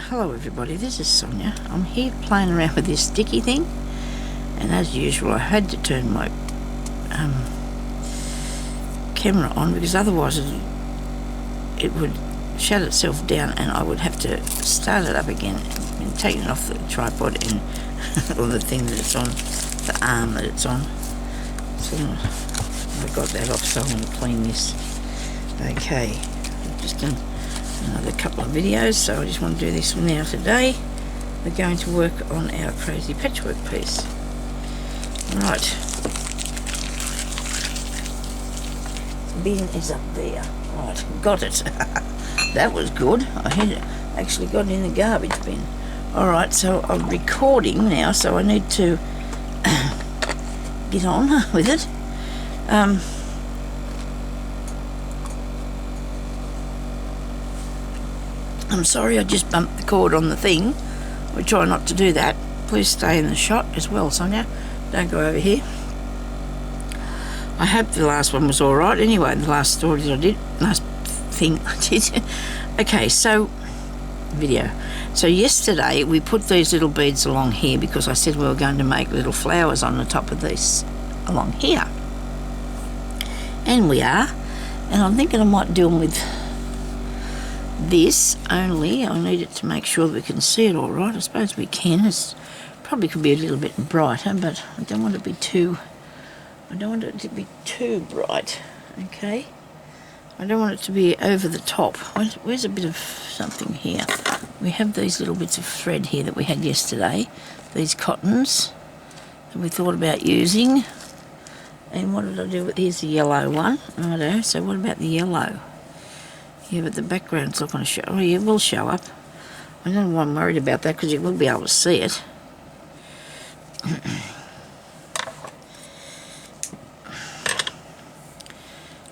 Hello everybody, this is Sonya. I'm here playing around with this sticky thing, and as usual I had to turn my camera on because otherwise it would shut itself down and I would have to start it up again and take it off the tripod and or the thing that it's on, the arm that it's on. So I got that off, so I'm going to clean this. Okay, I've just done another couple of videos, so I just want to do this now today. We're going to work on our crazy patchwork piece. Right, the bin is up there. Right, got it. That was good. I had actually got it in the garbage bin. Alright, so I'm recording now, so I need to get on with it. I'm sorry I just bumped the cord on the thing. We try not to do that. Please stay in the shot as well, Sonia. Don't go over here. I hope the last one was alright. Anyway, the last story that I did, last thing I did. Okay, so, video. So yesterday we put these little beads along here because I said we were going to make little flowers on the top of this along here. And we are. And I'm thinking I might do them with this, only I need it to make sure that we can see it all right. I suppose we can. It's probably could be a little bit brighter, but I don't want it to be too bright. Okay, I don't want it to be over the top. Where's a bit of something here? We have these little bits of thread here that we had yesterday, these cottons that we thought about using. And what did I do with, here's the yellow one. Righto, so what about the yellow? Yeah, but the background's not going to show. Oh, yeah, it will show up. I don't know why I'm worried about that because you will be able to see it.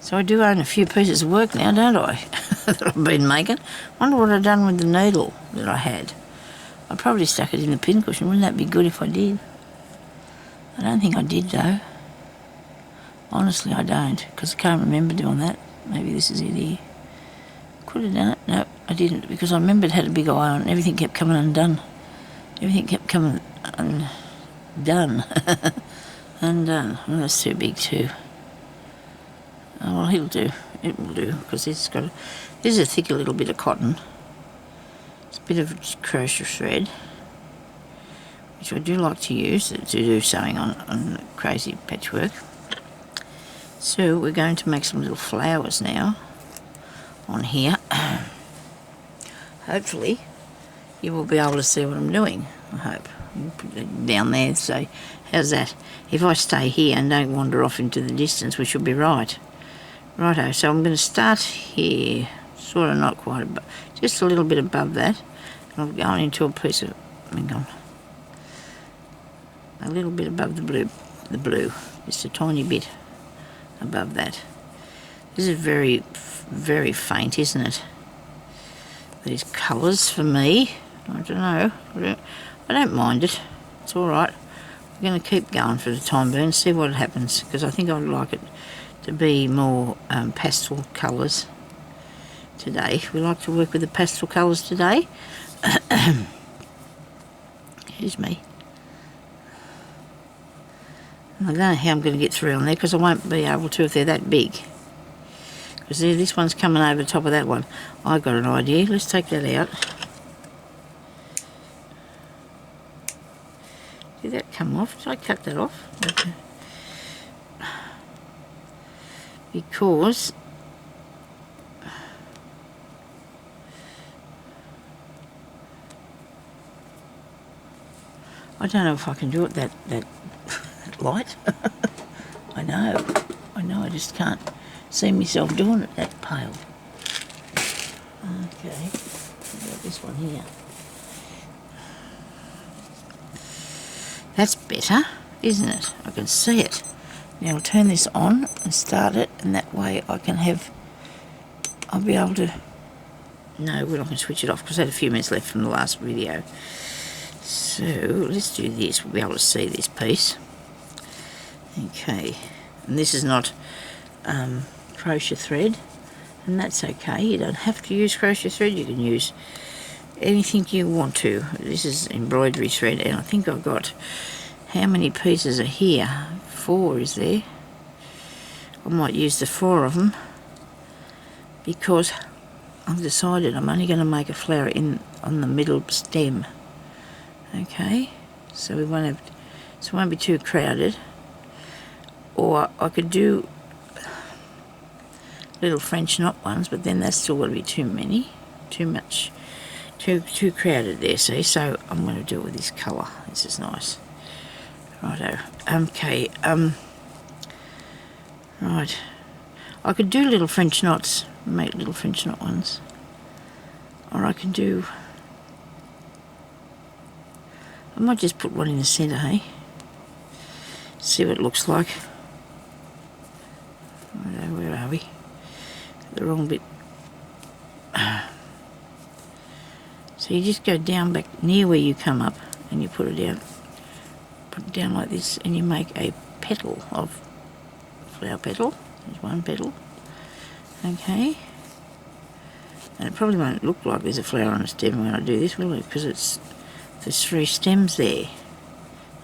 So I do own a few pieces of work now, don't I? That I've been making. Wonder what I've done with the needle that I had. I probably stuck it in the pin cushion. Wouldn't that be good if I did? I don't think I did though. Honestly, I don't, because I can't remember doing that. Maybe this is it here. Could have done it. No, I didn't, because I remember it had a big eye on it and everything kept coming undone. Everything kept coming undone. Undone. Well, that's too big too. Oh, well, it'll do. It will do, because this is a thicker little bit of cotton. It's a bit of crochet thread, which I do like to use to do sewing on crazy patchwork. So we're going to make some little flowers now on here. Hopefully you will be able to see what I'm doing, I hope. Put it down there, so how's that? If I stay here and don't wander off into the distance, we should be right. Righto, so I'm going to start here, sort of not quite above, just a little bit above that. And I'm going into a piece of, hang on, a little bit above the blue, just a tiny bit above that. This is very, very faint, isn't it? These colours for me, I don't know. I don't mind it. It's all right. We're going to keep going for the time being, see what happens, because I think I'd like it to be more pastel colours today. We like to work with the pastel colours today. Excuse me. I don't know how I'm going to get through on there because I won't be able to if they're that big. Because this one's coming over the top of that one. I got an idea. Let's take that out. Did that come off? Did I cut that off? Okay. Because I don't know if I can do it that light. I know, I just can't see myself doing it that pale. Okay, what about this one here? That's better, isn't it? I can see it. Now I'll turn this on and start it, and that way I can have, I'll be able to, no, we're not going to switch it off because I had a few minutes left from the last video. So let's do this, we'll be able to see this piece. Okay, and this is not crochet thread, and that's okay. You don't have to use crochet thread, you can use anything you want to. This is embroidery thread, and I think I've got, how many pieces are here? 4 is there. I might use the 4 of them because I've decided I'm only going to make a flower on the middle stem. Okay, so it won't be too crowded. Or I could do little French knot ones, but then that's still going to be too crowded there, see? So I'm going to do it with this colour. This is nice. Righto. Okay, right. I could do little French knots, make little French knot ones. Or I can do, I might just put one in the centre, hey? See what it looks like. Righto, where are we? The wrong bit. So you just go down back near where you come up and you put it down. Put it down like this and you make a petal of flower petal. There's one petal. Okay. And it probably won't look like there's a flower on a stem when I do this, will it? Because there's 3 stems there.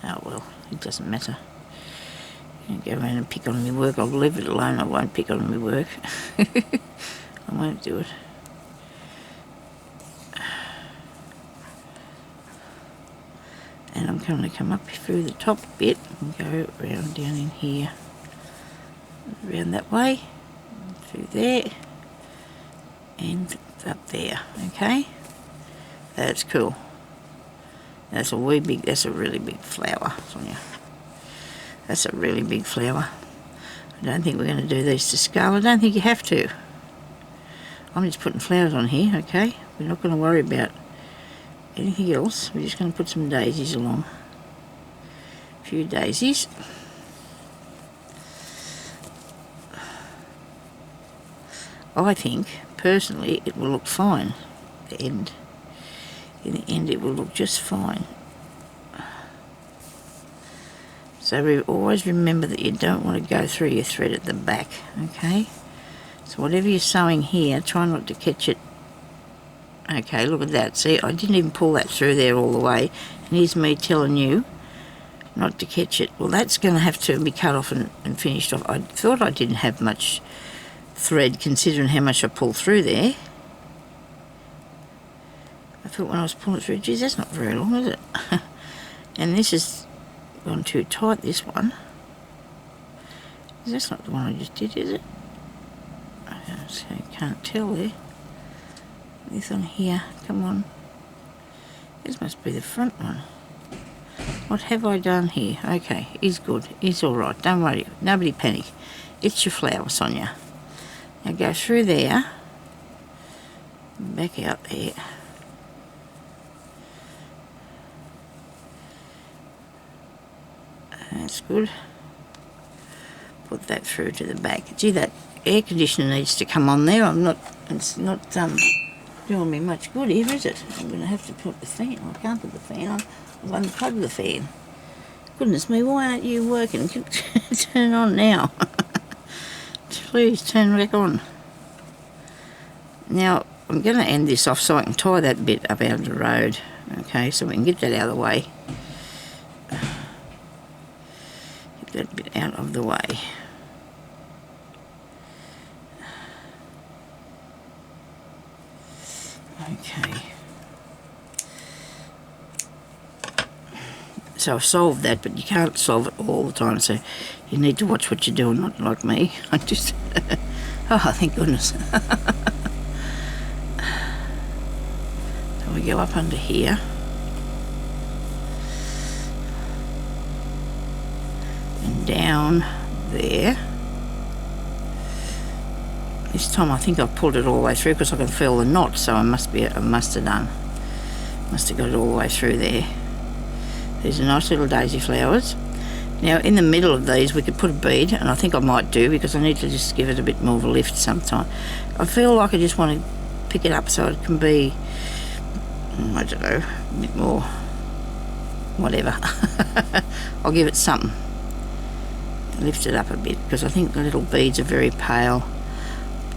Oh well, it doesn't matter. I go around and pick on my work. I'll leave it alone. I won't pick on my work. I won't do it. And I'm going to come up through the top bit and go around down in here. Around that way. Through there. And up there. Okay? That's cool. That's a really big flower, Sonya. That's a really big flower. I don't think we're going to do these to scale. I don't think you have to. I'm just putting flowers on here, okay? We're not going to worry about anything else. We're just going to put some daisies along. A few daisies. I think, personally, it will look fine. In the end, it will look just fine. So always remember that you don't want to go through your thread at the back, okay? So whatever you're sewing here, try not to catch it. Okay, look at that. See, I didn't even pull that through there all the way. And here's me telling you not to catch it. Well, that's going to have to be cut off and finished off. I thought I didn't have much thread considering how much I pulled through there. I thought when I was pulling it through, geez, that's not very long, is it? And this is gone too tight, this one. That's not the one I just did, is it? I can't tell there. This one here, come on. This must be the front one. What have I done here? Okay, it's good. It's alright. Don't worry. Nobody panic. It's your flower, Sonya. Now go through there. Back out there. That's good. Put that through to the back. Gee, that air conditioner needs to come on there. It's not doing me much good here, is it? I'm going to have to put the fan on. I can't put the fan on. I've unplugged the fan. Goodness me, why aren't you working? Turn it on now. Please turn back on. Now, I'm going to end this off so I can tie that bit up out of the road. Okay, so we can get that out of the way. Get that bit out of the way. Okay. So I've solved that, but you can't solve it all the time, so you need to watch what you're doing, not like me. I just... oh, thank goodness. So we go up under here. And down there. This time I think I've pulled it all the way through because I can feel the knot, so I must have got it all the way through there. These are nice little daisy flowers. Now in the middle of these we could put a bead, and I think I might do because I need to just give it a bit more of a lift sometime. I feel like I just want to pick it up so it can be, I don't know, a bit more, whatever. I'll give it something. Lift it up a bit because I think the little beads are very pale.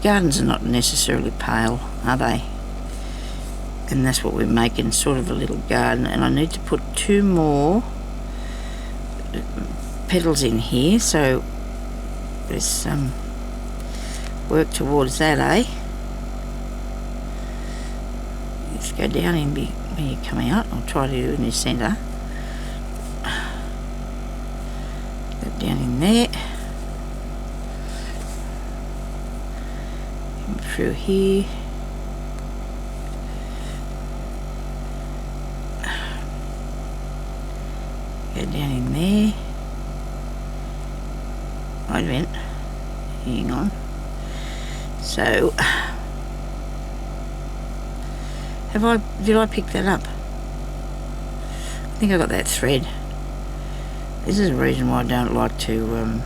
Gardens are not necessarily pale, are they? And that's what we're making, sort of a little garden. And I need to put 2 more petals in here, so there's some work towards that, eh? Let's go down in where you come out. I'll try to do it in the centre. Go down in there. Come through here. Go down in there. Wait a minute. Hang on. So, did I pick that up? I think I got that thread. This is a reason why I don't like to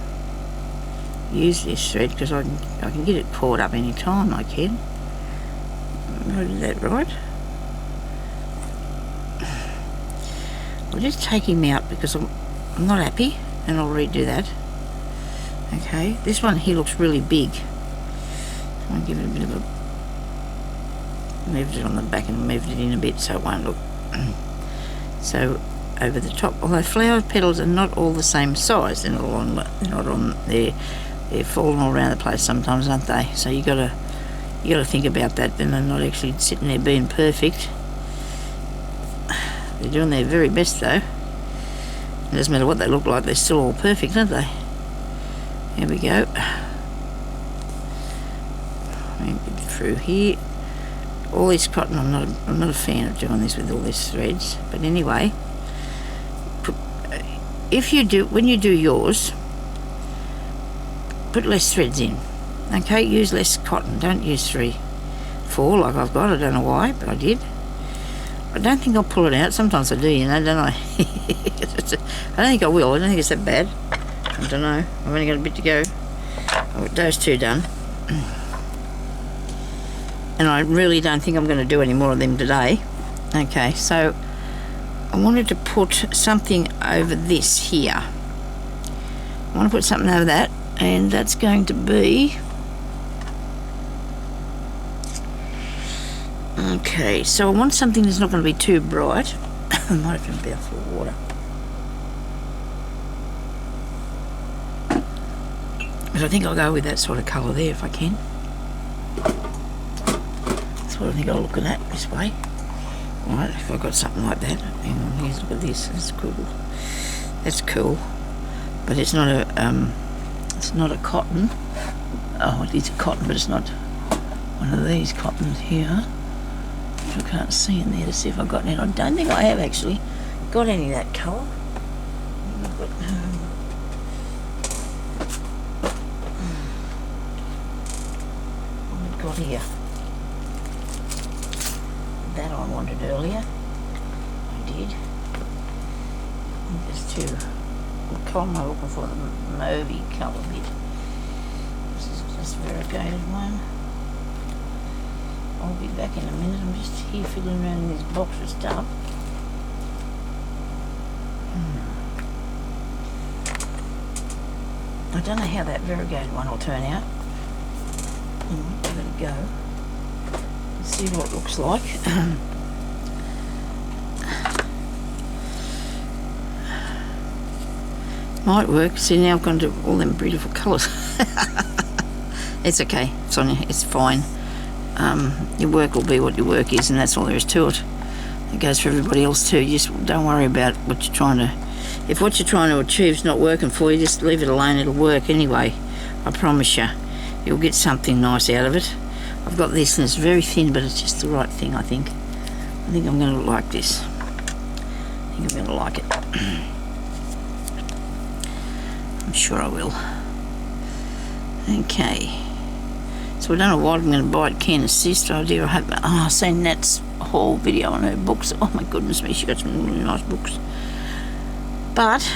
use this thread, because I can get it caught up any time I can. I did that right. I'll just take him out because I'm not happy, and I'll redo that. Okay, this one here looks really big. I'll give it a bit of a... Moved it on the back and moved it in a bit so it won't look... So, over the top, although flower petals are not all the same size, they're not on there. They're falling all around the place sometimes, aren't they? So you gotta think about that. Then they're not actually sitting there being perfect. They're doing their very best though. It doesn't matter what they look like, they're still all perfect, aren't they? Here we go. Get through here. All this cotton, I'm not a fan of doing this with all these threads. But anyway, when you do yours, put less threads in. Okay, use less cotton. Don't use 3, 4 like I've got. I don't know why, but I did. I don't think I'll pull it out. Sometimes I do, you know, don't I? I don't think I will. I don't think it's that bad. I don't know. I've only got a bit to go. I've got those 2 done. And I really don't think I'm going to do any more of them today. Okay, so I wanted to put something over this here. I want to put something over that, and that's going to be... Okay, so I want something that's not going to be too bright. I might have to be full of water. But I think I'll go with that sort of colour there if I can. That's what I think I'll look at this way. Right, if I've got something like that. Hang on, here's, look at this. That's cool. That's cool. But it's not a cotton. Oh, it is a cotton, but it's not one of these cottons here. I can't see in there to see if I've got any. I don't think I have actually got any of that colour. I've got, what have we got here? That I wanted earlier. I did. There's 2. What colour am I looking for? The mauvey colour bit. This is just a variegated one. I'll be back in a minute. I'm just here fiddling around in this box of stuff. I don't know how that variegated one will turn out. Give it a go. Let's see what it looks like. Might work. See, now I've gone to all them beautiful colours. It's okay, Sonia. It's fine. Your work will be what your work is, and that's all there is to it. It goes for everybody else too. You just don't worry about what you're trying to... If what you're trying to achieve is not working for you, just leave it alone. It'll work anyway. I promise you. You'll get something nice out of it. I've got this, and it's very thin, but it's just the right thing, I think. I think I'm going to like this. I think I'm going to like it. I'm sure I will. Okay. So I don't know what I'm going to buy at N.S.W.Australia. Oh dear, I hope... Oh, I've seen Nat's whole video on her books. Oh my goodness me, she got some really nice books. But,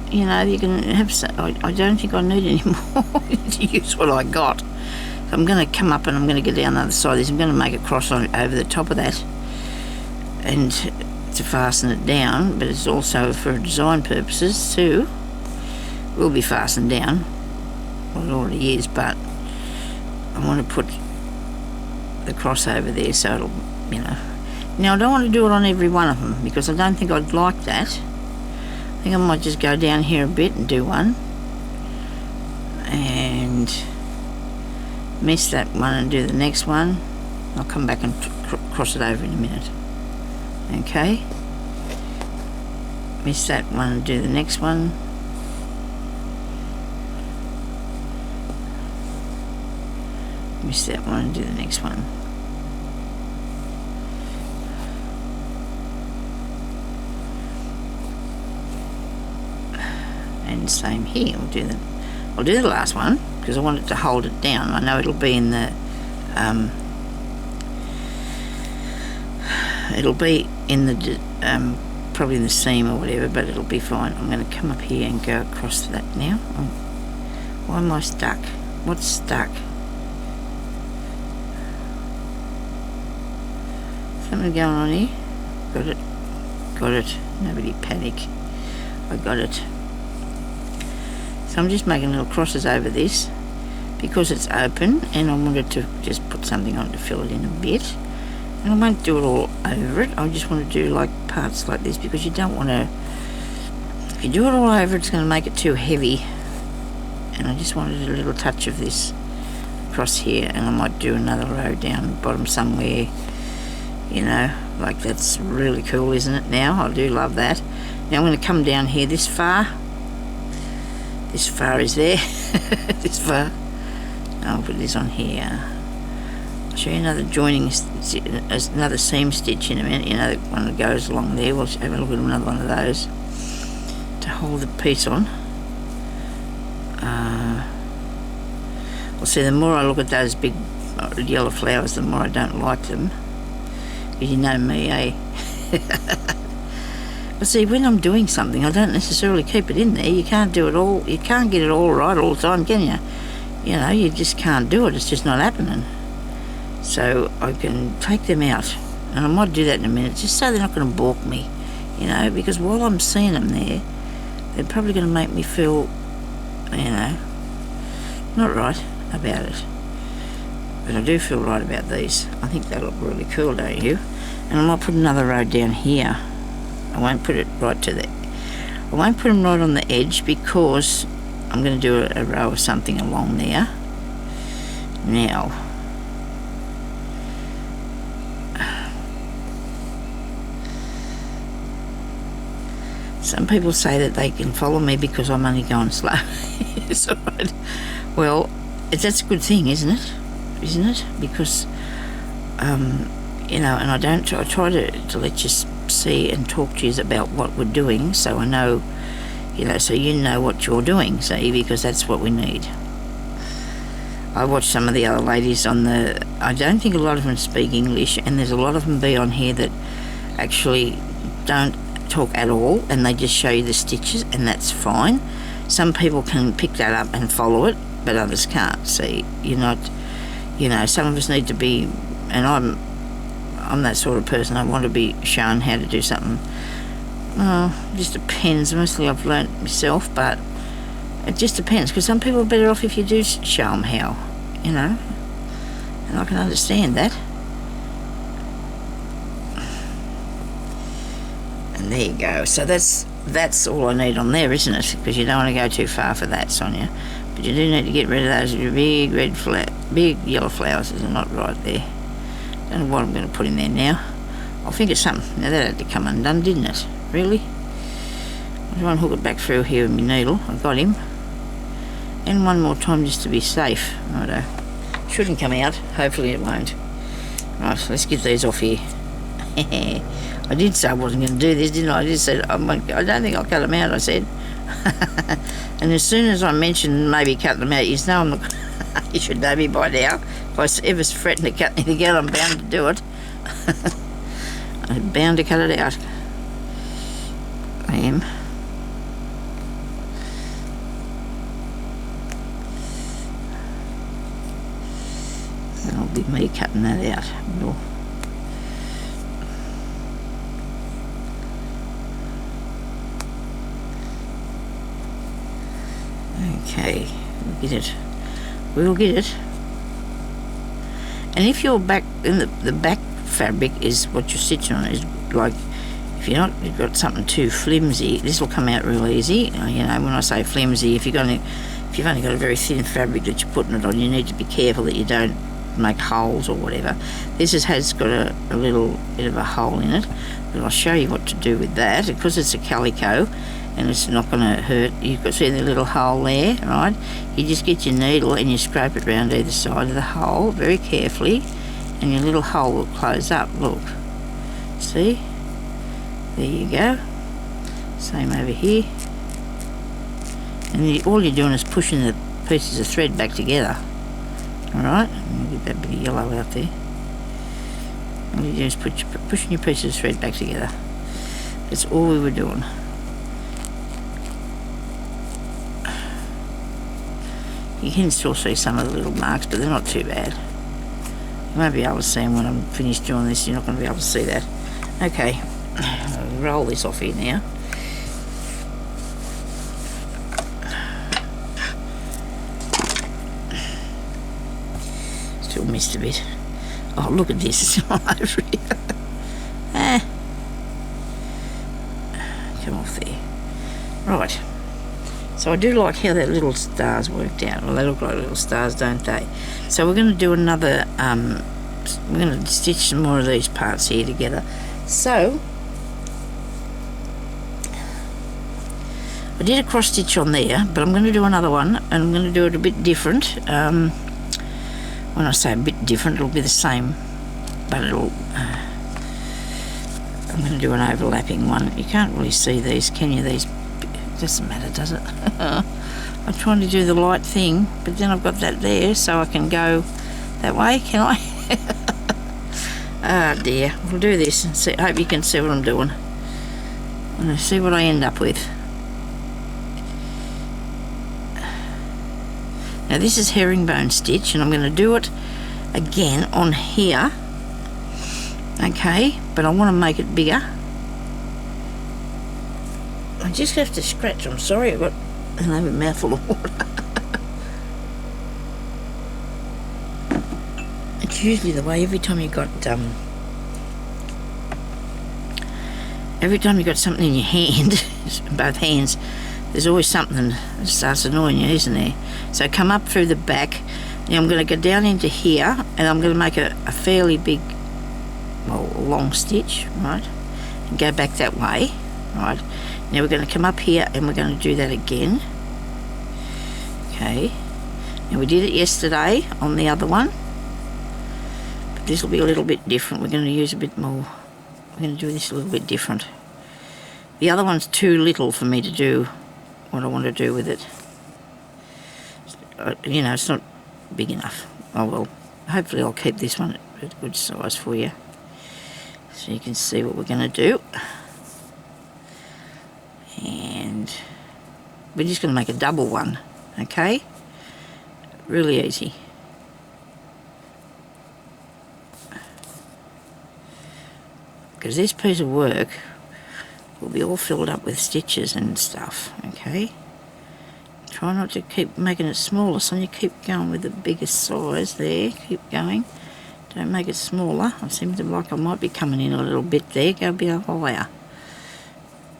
you know, you can have... I don't think I need any more to use what I got. So I'm going to come up and I'm going to get down the other side of this. I'm going to make a cross on over the top of that. And to fasten it down, but it's also for design purposes too. It will be fastened down. Well, it already is, but... I want to put the cross over there so it'll, you know, Now I don't want to do it on every one of them because I don't think I'd like that. I think I might just go down here a bit and do one. And miss that one and do the next one. I'll come back and cross it over in a minute. Okay. Miss that one and do the next one. Miss that one and do the next one. And same here. I'll do the last one because I want it to hold it down. I know it'll be in the probably in the seam or whatever, but it'll be fine. I'm going to come up here and go across that now. Why am I stuck? What's stuck? Something going on here? Got it. Got it. Nobody panic. I got it. So I'm just making little crosses over this because it's open, and I wanted to just put something on to fill it in a bit. And I won't do it all over it. I just want to do like parts like this because you don't want to, if you do it all over, it's going to make it too heavy. And I just wanted a little touch of this across here, and I might do another row down the bottom somewhere, you know, like that's really cool, isn't it? Now I do love that. Now I'm going to come down here this far. This far is there. This far. I'll put this on here. I'll show you another joining, another seam stitch in a minute. You know, the one that goes along there. We'll have a look at another one of those to hold the piece on. Well, see, the more I look at those big yellow flowers, the more I don't like them. Because you know me, eh? But see, when I'm doing something, I don't necessarily keep it in there. You can't do it all. You can't get it all right all the time, can you? You know, you just can't do it. It's just not happening. So I can take them out, and I might do that in a minute, just so they're not going to balk me. You know, because while I'm seeing them there, they're probably going to make me feel, you know, not right about it. But I do feel right about these. I think they look really cool, don't you? And I might put another row down here. I won't put it right to the, I won't put them right on the edge because I'm going to do a row of something along there. Now, some people say that they can follow me because I'm only going slow. It's all right. Well, that's a good thing, isn't it? Isn't it? Because, you know, and I try to let you see and talk to you about what we're doing, so I know, you know, so you know what you're doing, see, because that's what we need. I watch some of the other ladies on the, I don't think a lot of them speak English, and there's a lot of them be on here that actually don't talk at all, and they just show you the stitches, and that's fine. Some people can pick that up and follow it, but others can't. See, you're not, you know, some of us need to be, and I'm that sort of person. I want to be shown how to do something. Well, it just depends. Mostly I've learnt myself, but it just depends, because some people are better off if you do show them how, you know, and I can understand that. And there you go. So that's all I need on there, isn't it? Because you don't want to go too far for that, Sonia. But you do need to get rid of those big big yellow flowers. They're not right there. Don't know what I'm going to put in there now. I'll think of something. Now that had to come undone, didn't it? Really? I'll try and hook it back through here with my needle. I got him. And one more time just to be safe. Righto. Shouldn't come out. Hopefully it won't. Right, let's get these off here. I did say I wasn't going to do this, didn't I? I just said, I don't think I'll cut them out, I said. And as soon as I mentioned maybe cut them out, you know I'm not, you should know me by now. If I ever threaten to cut anything out, I'm bound to do it. I'm bound to cut it out. I am. That'll be me cutting that out. No. Okay, we'll get it. We'll get it. And if you're back in the back fabric is what you're stitching on. Is like, if you've got something too flimsy, this will come out real easy. You know, when I say flimsy, if you've only got a very thin fabric that you're putting it on, you need to be careful that you don't make holes or whatever. This has got a little bit of a hole in it, but I'll show you what to do with that. Because it's a calico and it's not going to hurt, you can see the little hole there, right? You just get your needle and you scrape it around either side of the hole very carefully, and your little hole will close up. Look, see, there you go. Same over here. And all you're doing is pushing the pieces of thread back together. Alright, get that bit of yellow out there. All you do is pushing your pieces of thread back together. That's all we were doing. You can still see some of the little marks, but they're not too bad. You won't be able to see them when I'm finished doing this. You're not going to be able to see that. Okay, I'll roll this off here now. Still missed a bit. Oh, look at this, it's all over here. Come off there. Right. So I do like how that little stars worked out. Well, they look like little stars, don't they? So we're going to do another, we're going to stitch some more of these parts here together. So, I did a cross stitch on there, but I'm going to do another one, and I'm going to do it a bit different. When I say a bit different, it'll be the same, but it'll, I'm going to do an overlapping one. You can't really see these, can you? These, it doesn't matter, does it? I'm trying to do the light thing, but then I've got that there, so I can go that way, can I? Ah dear, we'll do this and see. I hope you can see what I'm doing. I'm going to see what I end up with. Now this is herringbone stitch, and I'm going to do it again on here. Okay, but I want to make it bigger. I just have to scratch. I'm sorry, I've got a mouthful of water. It's usually the way every time you got something in your hand, both hands, there's always something that starts annoying you, isn't there? So come up through the back. Now I'm going to go down into here, and I'm going to make a fairly big, well, long stitch, right? And go back that way, right? Now we're going to come up here, and we're going to do that again. Okay. Now we did it yesterday on the other one, but this will be a little bit different. We're going to use a bit more. We're going to do this a little bit different. The other one's too little for me to do what I want to do with it. You know, it's not big enough. Oh well, hopefully I'll keep this one at a good size for you, so you can see what we're going to do. And we're just going to make a double one, okay? Really easy. Because this piece of work will be all filled up with stitches and stuff, okay? Try not to keep making it smaller, so you keep going with the biggest size there. Keep going. Don't make it smaller. I seem to like I might be coming in a little bit there. Go a bit higher.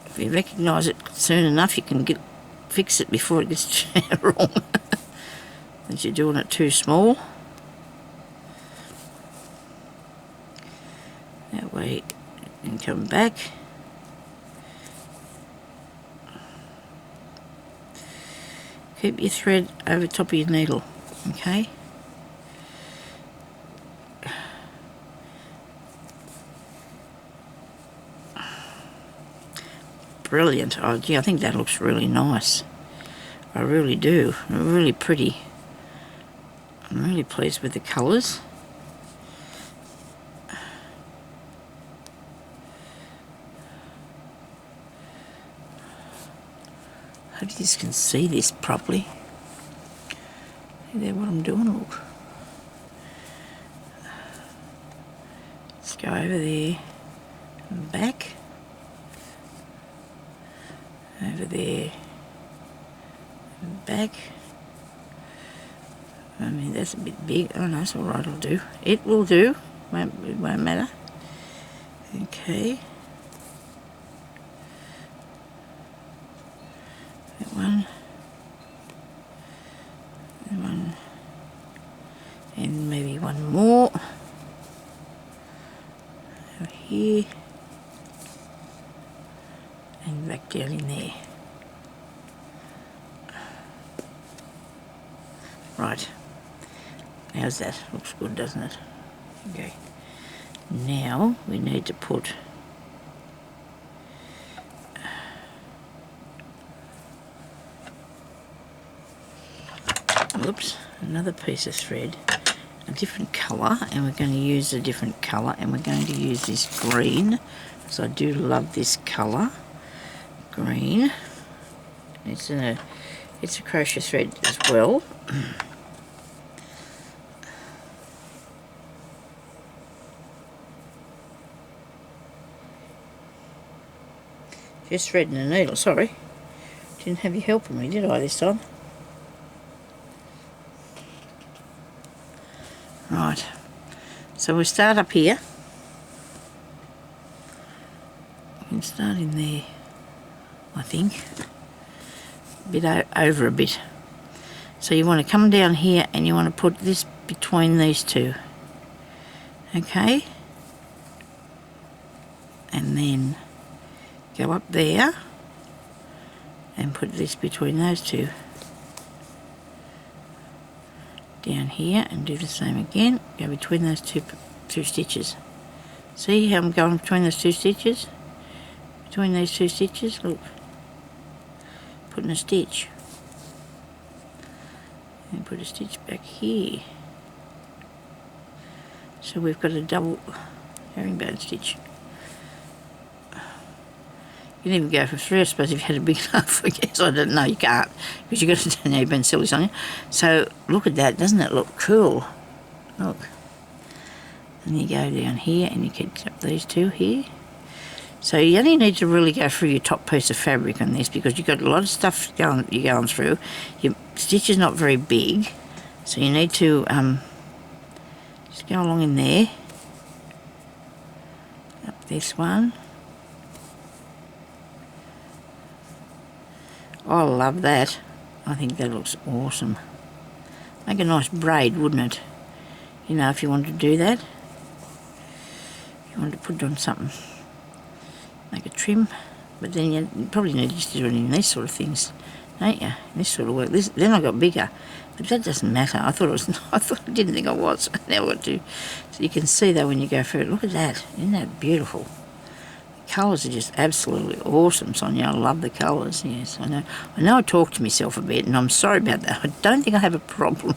If you recognise it soon enough, you can fix it before it gets wrong. But you're doing it too small. That way, and come back. Keep your thread over top of your needle, okay? Brilliant. Oh, gee, I think that looks really nice. I really do. Really pretty. I'm really pleased with the colours. I hope you just can see this properly. See there what I'm doing? Look. Let's go over there and back. Over there and back. I mean, that's a bit big. Oh no, it's alright, it'll do. It will do. It won't matter. Okay. That one. That one. And maybe one more. Over here. And back down in there. Right. How's that? Looks good, doesn't it? Okay. Now we need to put another piece of thread, a different colour, and we're going to use a different colour, and we're going to use this green, because I do love this colour, green. It's a crochet thread as well. Just threading a needle, sorry. Didn't have you helping me, did I, this time? Right. So we start up here. We can start in there, I think. A bit over a bit. So you want to come down here and you want to put this between these two. Okay? And then go up there and put this between those two. Down here and do the same again. Go between those two stitches. See how I'm going between those two stitches? Between these two stitches, look. Putting a stitch. And put a stitch back here. So we've got a double herringbone stitch. You can even go for 3, I suppose, if you had a big enough. I guess I don't know. You can't, because you've got to. Now you've been silly, Sonia. So look at that. Doesn't that look cool? Look. And you go down here, and you catch up these two here. So you only need to really go through your top piece of fabric on this, because you've got a lot of stuff you're going through. Your stitch is not very big, so you need to just go along in there. Up this one. I love that. I think that looks awesome. Make a nice braid, wouldn't it? You know, if you wanted to do that. If you wanted to put it on something. Make a trim. But then you probably need to do it in these sort of things, don't you? This sort of work. Then I got bigger. But that doesn't matter. I didn't think I was. Now I got to. So you can see though when you go through it. Look at that. Isn't that beautiful? Colours are just absolutely awesome, Sonia. I love the colours, yes, I know. I know I talk to myself a bit, and I'm sorry about that. I don't think I have a problem.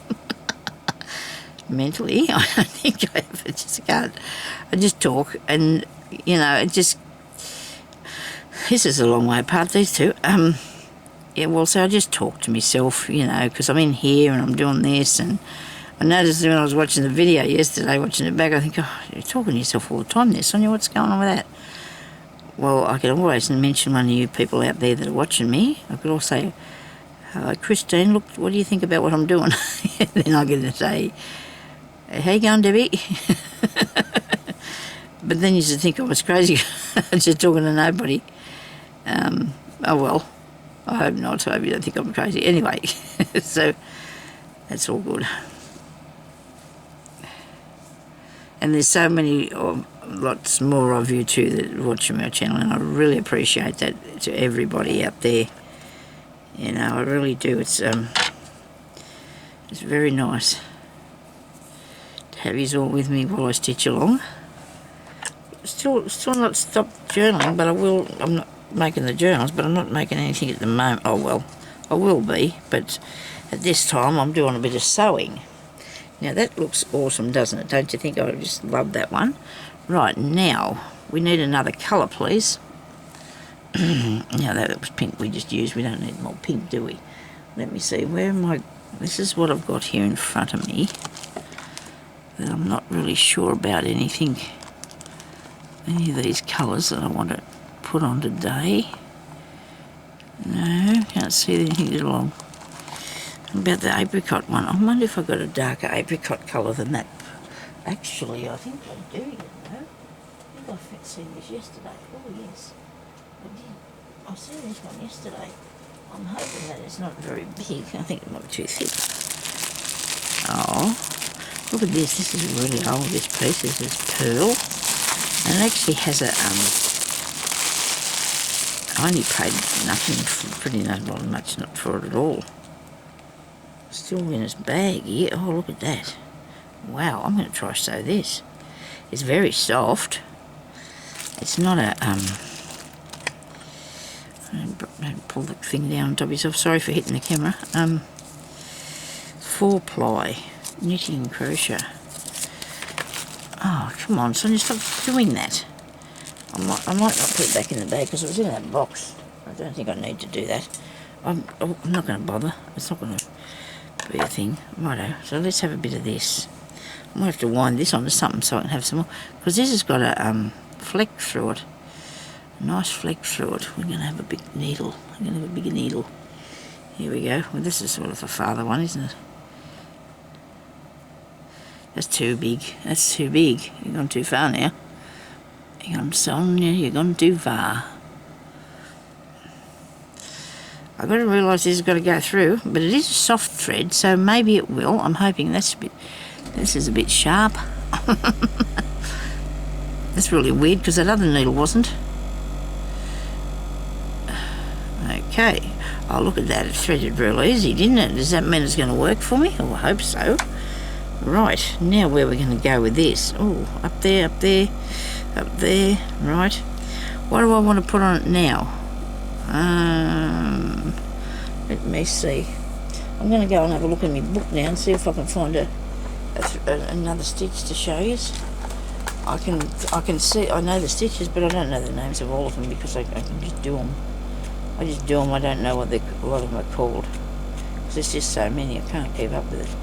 Mentally, I don't think I have. I just talk, and, you know, it just... This is a long way apart, these two. Yeah, well, so I just talk to myself, you know, because I'm in here and I'm doing this, and I noticed when I was watching the video yesterday, watching it back, I think, oh, you're talking to yourself all the time there, Sonia, what's going on with that? Well, I could always mention one of you people out there that are watching me. I could also say, Christine, look, what do you think about what I'm doing? And then I get to say, how you going, Debbie? But then you should think I was crazy, just talking to nobody. Oh well, I hope not. I hope you don't think I'm crazy. Anyway, so that's all good. And there's so many, lots more of you too that watch my channel, and I really appreciate that to everybody out there. You know, I really do. It's very nice to have you all with me while I stitch along. Still not stopped journaling, but I will. I'm not making the journals, but I'm not making anything at the moment. Oh well, I will be, but at this time I'm doing a bit of sewing. Now that looks awesome, doesn't it? Don't you think? I just love that one. Right, now we need another colour, please. Now that was pink we just used. We don't need more pink, do we? Let me see. Where am I? This is what I've got here in front of me. That I'm not really sure about anything. Any of these colours that I want to put on today. No, can't see anything along. About the apricot one. I wonder if I've got a darker apricot colour than that. Actually, I think I do, you know. I think I've seen this yesterday. Oh yes, I did. I've seen this one yesterday. I'm hoping that it's not very big. I think it might be too thick. Oh, look at this. This is really old, this piece. This is pearl. And it actually has a, I only paid nothing for pretty much not for it at all. Still in its bag here. Oh, look at that. Wow, I'm going to try sew this. It's very soft. It's not a, don't pull the thing down on top of yourself. Sorry for hitting the camera. 4-ply knitting and crochet. Oh, come on, Sonya, stop doing that. I might not put it back in the bag because it was in that box. I don't think I need to do that. I'm not going to bother. It's not going to be a thing. Righto, so let's have a bit of this. I might have to wind this onto something so I can have some more. Because this has got a fleck through it. A nice fleck through it. We're going to have a big needle. We're going to have a bigger needle. Here we go. Well, this is sort of a farther one, isn't it? That's too big. That's too big. You've gone too far now. Hang on, Sonya, you've gone too far. I've got to realise this has got to go through, but it is a soft thread, so maybe it will. I'm hoping this is a bit sharp. That's really weird because that other needle wasn't. Okay. Oh, look at that. It threaded real easy, didn't it? Does that mean it's going to work for me? Oh, I hope so. Right, now where we're going to go with this? Oh, up there, up there, up there. Right. What do I want to put on it now? Let me see. I'm going to go and have a look in my book now and see if I can find another stitch to show you. I can see, I know the stitches, but I don't know the names of all of them because I can just do them. I just do them. I don't know what a lot of them are called because there's just so many. I can't keep up with it.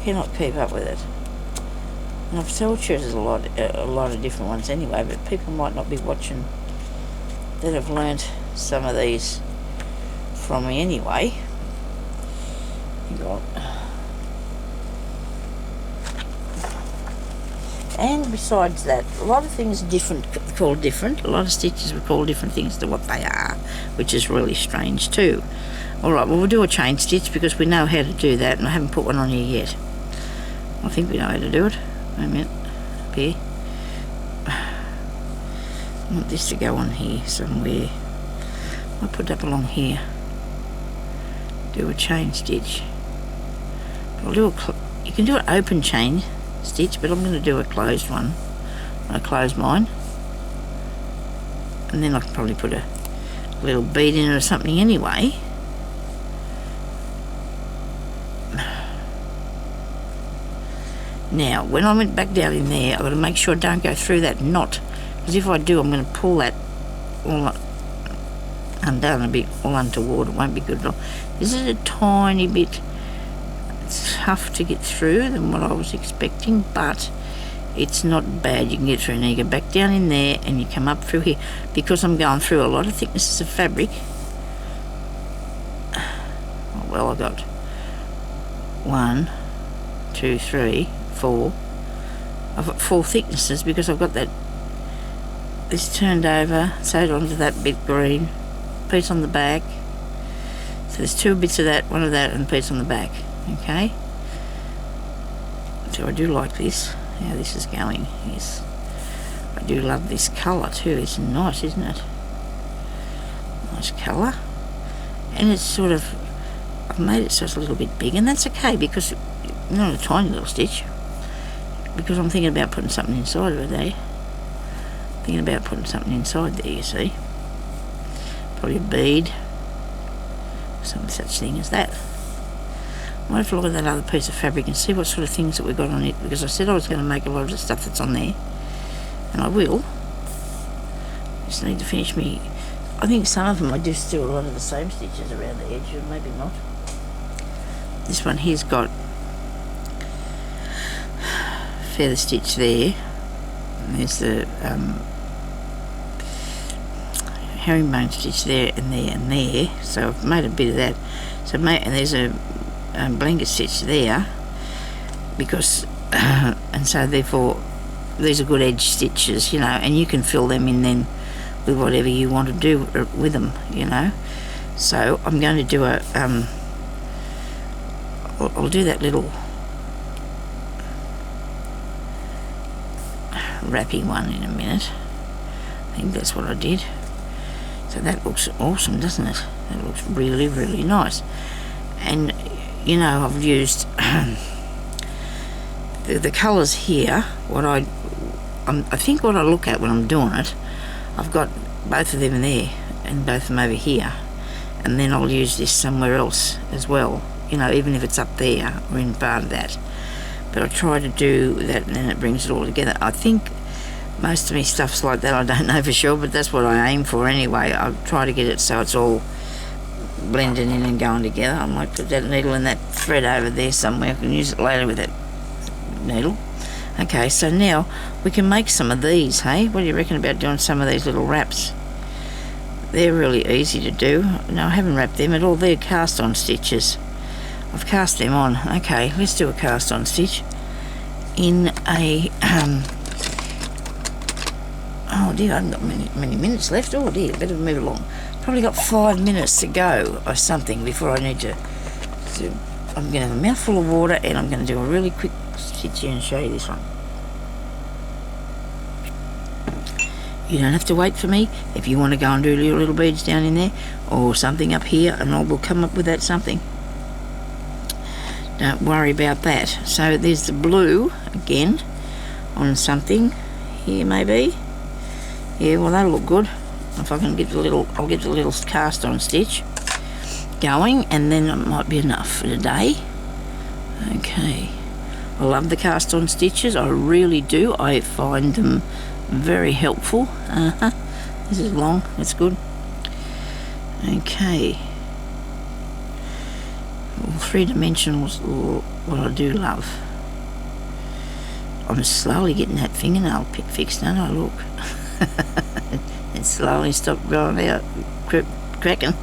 Cannot keep up with it. And I've told you there's a lot of different ones anyway, but people might not be watching that have learnt some of these from me anyway. And besides that, a lot of things called different. A lot of stitches were called different things to what they are, which is really strange too. Alright, well we'll do a chain stitch because we know how to do that, and I haven't put one on here yet. I think we know how to do it. Wait a minute. Up here. I want this to go on here somewhere. I'll put it up along here. Do a chain stitch. I'll do you can do an open chain stitch, but I'm going to do a closed one. I close mine. And then I can probably put a little bead in it or something anyway. Now, when I went back down in there, I've got to make sure I don't go through that knot, because if I do, I'm going to pull that all undone a bit, all untoward. It won't be good at all. This is a tiny bit tough to get through than what I was expecting, but it's not bad. You can get through. Now you go back down in there and you come up through here. Because I'm going through a lot of thicknesses of fabric, well, I got 1, 2, 3, 4. I've got 4 thicknesses because I've got this turned over, sewed onto that bit green, piece on the back. So there's 2 bits of that, 1 of that, and a piece on the back. Okay. So I do like this, how this is going. Yes. I do love this colour too. It's nice, isn't it? Nice colour. And it's sort of, I've made it so it's a little bit big, and that's okay because not a tiny little stitch. Because I'm thinking about putting something inside of it there. Thinking about putting something inside there, you see. Probably a bead. Some such thing as that. I might have to look at that other piece of fabric and see what sort of things that we've got on it, because I said I was going to make a lot of the stuff that's on there. And I will. Just need to finish me. I think some of them I do still a lot of the same stitches around the edge, or maybe not. This one here's got feather stitch there. And there's the herringbone stitch there and there and there. So I've made a bit of that. So and there's a blanket stitch there, because and so therefore these are good edge stitches, you know, and you can fill them in then with whatever you want to do with them, you know. So I'm going to do a I'll do that little wrapping one in a minute. I think that's what I did. So that looks awesome, doesn't it? That looks really, really nice. And you know, I've used the colours here. I think what I look at when I'm doing it, I've got both of them there and both of them over here, and then I'll use this somewhere else as well, you know, even if it's up there or in part of that. But I try to do that and then it brings it all together. I think most of my stuff's like that, I don't know for sure, but that's what I aim for anyway. I try to get it so it's all blending in and going together. I might put that needle and that thread over there somewhere. I can use it later with that needle. Okay, so now we can make some of these, hey? What do you reckon about doing some of these little wraps? They're really easy to do. No, I haven't wrapped them at all. They're cast on stitches. I've cast them on. Okay, let's do a cast on stitch in a oh dear, I haven't got many minutes left. Oh dear, better move along. Probably got 5 minutes to go or something before I need to I'm going to have a mouthful of water and I'm going to do a really quick stitch here and show you this one. You don't have to wait for me. If you want to go and do your little beads down in there or something up here, and I will come up with that something. Don't worry about that. So there's the blue again on something here maybe. Yeah, well that'll look good. If I can get I'll get the little cast on stitch going, and then it might be enough for today. Okay, I love the cast on stitches, I really do. I find them very helpful. This is long, that's good. Okay, well, 3-dimensional is what I do love. I'm slowly getting that fingernail fixed, don't I? Look. It slowly stopped growing out, cracking.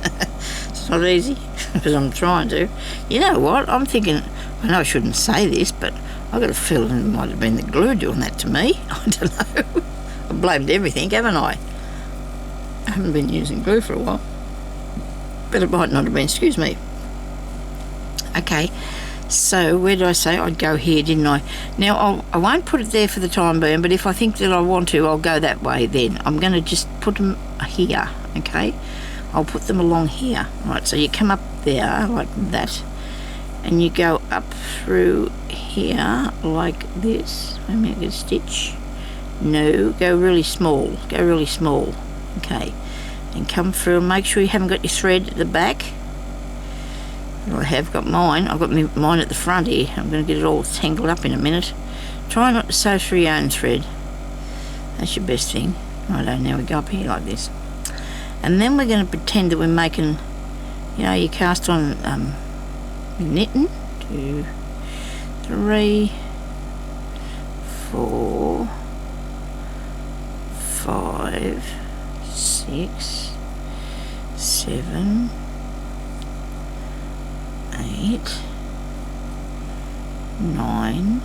It's not easy, because I'm trying to. You know what, I'm thinking, I know I shouldn't say this, but I've got a feeling it might have been the glue doing that to me. I don't know. I've blamed everything, haven't I? I haven't been using glue for a while. But it might not have been, excuse me. Okay, so where did I say I'd go here, didn't I? Now, I won't put it there for the time being, but if I think that I want to, I'll go that way then. I'm going to just put them here, okay? I'll put them along here. Right, so you come up there like that, and you go up through here like this. Let me get a stitch. No, go really small. Go really small. Okay, and come through and make sure you haven't got your thread at the back. Well, I have got mine. I've got mine at the front here. I'm going to get it all tangled up in a minute. Try not to sew through your own thread. That's your best thing. Righto, now we go up here like this. And then we're going to pretend that we're making, you know, you cast on knitting. 2, 3, 4, 5, 6, 7, 8, 9,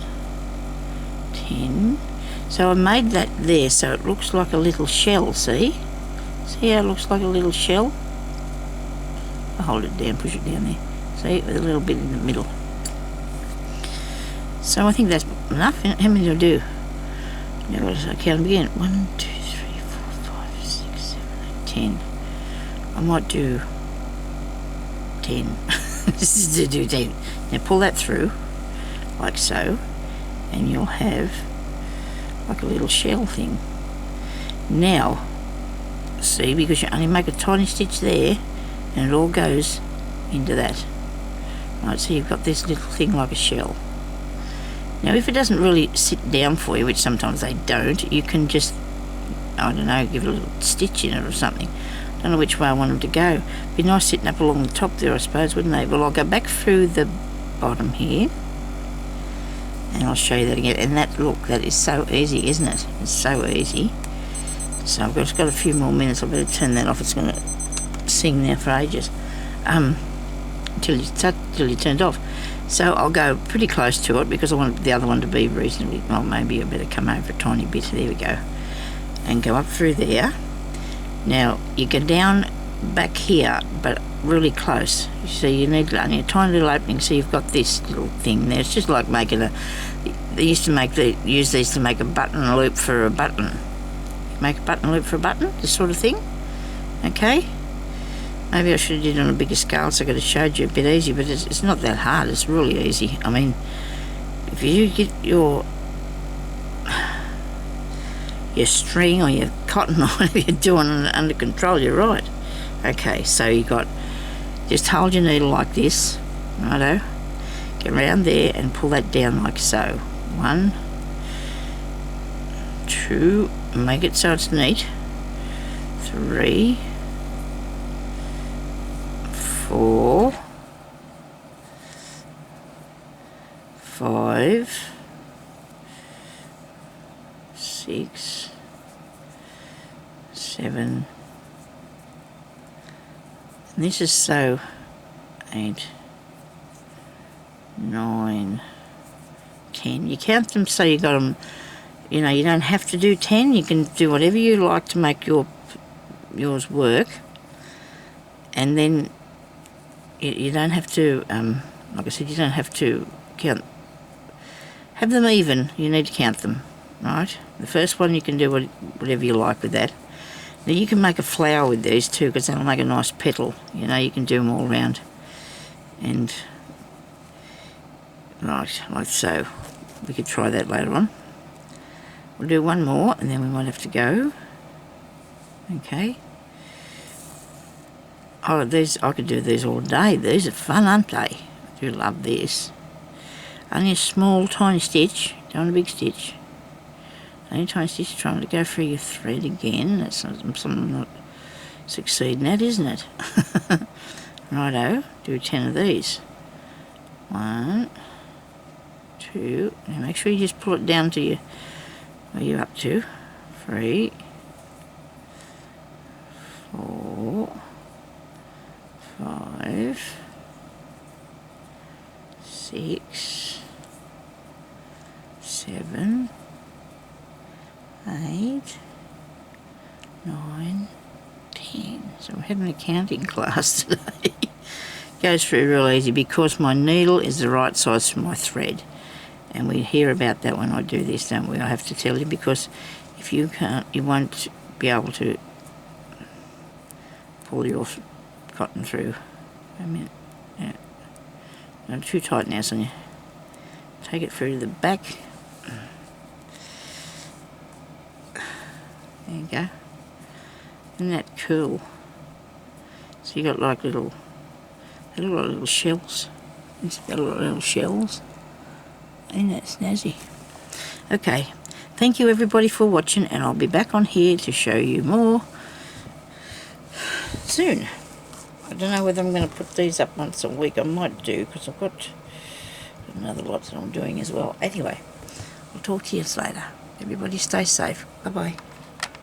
10. So I made that there so it looks like a little shell, see? See how it looks like a little shell? I'll hold it down, push it down there. See, with a little bit in the middle. So I think that's enough. How many do I do? Now let's count them again. 1, 2, 3, 4, 5, 6, 7, 8, 10. I might do 10. Just to do 10. Now pull that through, like so, and you'll have like a little shell thing. Now, see, because you only make a tiny stitch there, and it all goes into that. Right, so you've got this little thing like a shell. Now, if it doesn't really sit down for you, which sometimes they don't, you can just, I don't know, give it a little stitch in it or something. I don't know which way I want them to go. Be nice sitting up along the top there, I suppose, wouldn't they? Well, I'll go back through the bottom here, and I'll show you that again. And that, look, that is so easy, isn't it? It's so easy. So I've just got a few more minutes. I better turn that off. It's going to sing now for ages. Until you turn it off. So I'll go pretty close to it because I want the other one to be reasonably, well, maybe I better come over a tiny bit, there we go, and go up through there. Now you go down back here, but really close. You see, you need only a tiny little opening, so you've got this little thing there. It's just like making they used to use these to make a button loop for a button. Make a button loop for a button, this sort of thing. Okay. Maybe I should have did it on a bigger scale so I could have showed you a bit easier, but it's not that hard. It's really easy. I mean, if you get your string or your cotton or whatever you're doing under control, you're right. Okay, so you got, just hold your needle like this, righto, get around there and pull that down like so. 1, 2, make it so it's neat. 3, 4, 5, 6, 7, and this is so 8, 9, 10. You count them so you got them, you know, you don't have to do 10. You can do whatever you like to make yours work, and then you don't have to, like I said, you don't have to have them even. You need to count them, right? The first one you can do whatever you like with that. Now you can make a flower with these too, because that'll make a nice petal. You know, you can do them all around, and right, like so. We could try that later on. We'll do one more, and then we might have to go. Okay. Oh, these, I could do these all day. These are fun, aren't they? I do love this. Only a small, tiny stitch. Don't want a big stitch. Only a tiny stitch. Trying to go through your thread again. That's something I'm not succeeding at, isn't it? Righto. Do 10 of these. 1, 2. Now make sure you just pull it down to your, where you're up to. 3, 4, 5, 6, 7, 8, 9, 10. So we're having a counting class today. Goes through real easy because my needle is the right size for my thread. And we hear about that when I do this, don't we? I have to tell you, because if you can't, you won't be able to pull your cotton through. A minute. Yeah. Not too tight now, Sonya. Take it through to the back. There you go. Isn't that cool? So you got like little shells. It's got little shells. Isn't that snazzy? Okay. Thank you everybody for watching, and I'll be back on here to show you more soon. I don't know whether I'm going to put these up once a week. I might do, because I've got another lot that I'm doing as well. Anyway, I'll talk to you later. Everybody stay safe. Bye-bye.